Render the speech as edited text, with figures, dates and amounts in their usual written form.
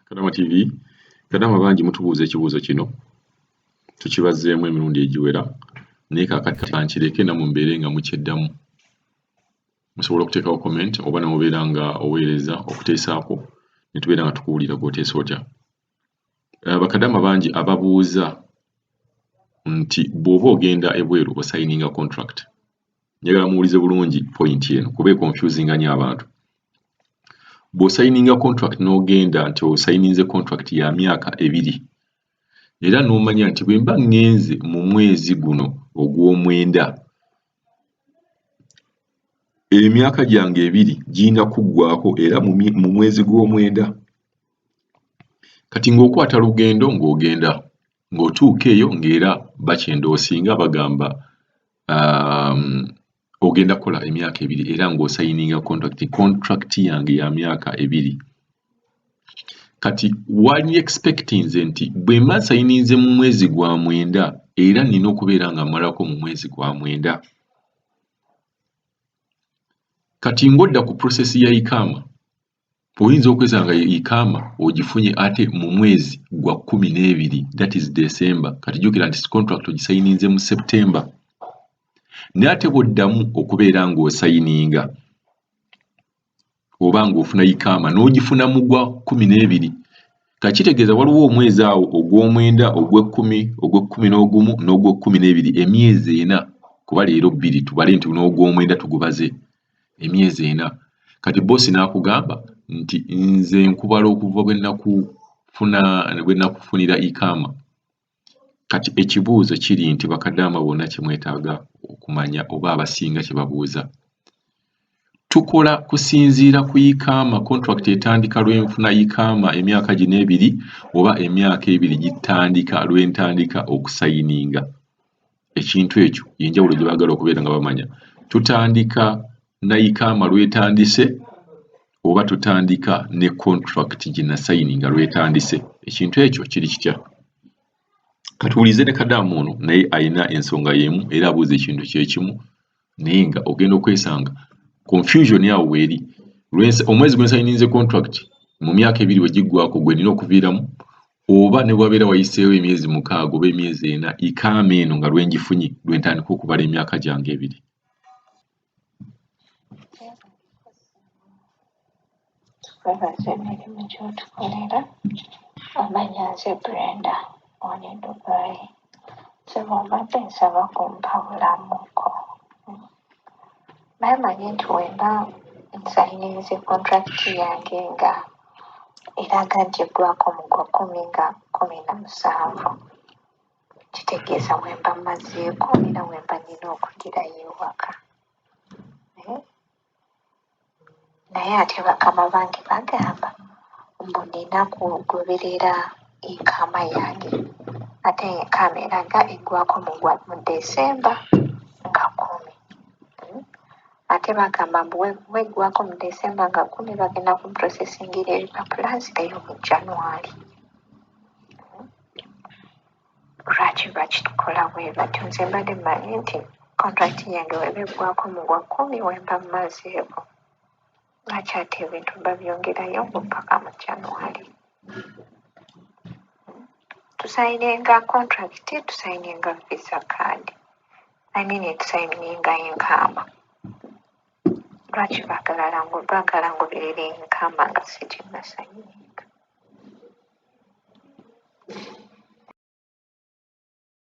Kadama TV, Kadama bangi mutubuuza ekibuuzo kino. Tukibazzeemu emirundi egiwera. Naye kaakati kankireke nammwe mbeere nga mukyeddamu. Musobola okuteekawo comment oba ne mubeera nga oweereza okuteesaako ne tubeera nga tukuwulira gw'oteesa otya. Bakadama bangi ababuuza nti bw'oba ogenda ebweru osayininga contract. Njagala muwulize bulungi point eno kuba confusing nnyo abantu. Bw'osayininga contract n'ogenda nti osayininze contract ya myaka 2 era n'omanya nti bwe mba ngenze mu mwezi guno ogw'omwenda emyaka gyange 2 giyinza kuggwaako era mu mwezi gw'omwenda. Kati ng'okwata lugendo ng'ogenda ng'otuuka eyo ng'era bakyendoosinga bagamba ogenda kukola emyaka 2 era ng'osayininga contract yange ya myaka 2. Kati wali expecting nti bwe mba nsayininze mu mwezi gwa mwenda era nina okubeera nga mmalako mu mwezi gwa mwenda. Kati ng'odda ku process ya ikama oyinza okwesanga ikama ogifunye ate mu mwezi gwa 12, that is December. Kati jjukira nti contract ogisayininze mu September. Naye ate bw'oddamu okubeera ng'osayininga oba ng'ofuna ikama n'ogifuna mu gwa 12, kakitegeeza waliwo omwezi awo ogw'omwenda, ogw'ekkumi, ogw'ekkumi n'ogw'ekkumi-n'ebiri, emyezi 4, kuba leero 2 tubale nti n'ogw'omwenda tugubaze emyezi 4. Kati bosi n'akugamba nti nze nkubala okuva bwe nakufunira ikama. Kati ekibuuzo kiri nti bakadama bonna kimwetaaga okumanya oba abasinga kye babuuza. Tukola kusinziira ku ikama contract etandika lwenfuna ikama emyaka gino 2 oba emyaka 2 gitandika lwentandika okusayininga. Ekintu ekyo yenjawulo gye baagala okubeera nga bamanya. Tutandika na ikama lwetandise oba tutandika ne contract ginasayininga lwetandise. Ekintu ekyo kiri kitya? Katuwulize ne Kadamu ono naye ayina ensonga y'emu era abuuza ekintu kyekimu naye nga ogenda okwesanga confusion yawo weeri. Omwezi gwe nsayininze contract mu myaka 2 we giggwaako gwe nina okuviiramu oba ne bwabeera wayiseewo emyezi 6 oba emyezi 4 ikama eno nga lwengifunye lwentandika okubala emyaka gyange 2. Twebaza emirimu gy'otukolera. Amanya nze Brenda one Dubai. Kyebw'obadde nsaba kumpawulamuko. Bamanye nti wemba nsayininze contract yange nga eraga nti eggwako mu gwa 10 nga 17. Kitegeeza wemba mmazeeko era wemba nina okugirayo ewaka. Naye ate bakama bange bagamba mbu nina kugoberera ikama yange ate ikama eraga eggwako mu December nga 10. Ate bagamba mbu weggwako mu December nga 10 bagenda ku processingira ebipapula nzireyo mu January. Lwaki bakitukola bwe batyo? Nze mbadde mmanyi nti contract yange weba eggwako mu gwa 10 wemba mmazeeko. Lwaki ate ebintu babyongerayo mpaka mu January? Tusayininga contract, tusayininga visa card. Tusayininga enkama. Lwaki baagala ngoberere enkama nga siginnasayina?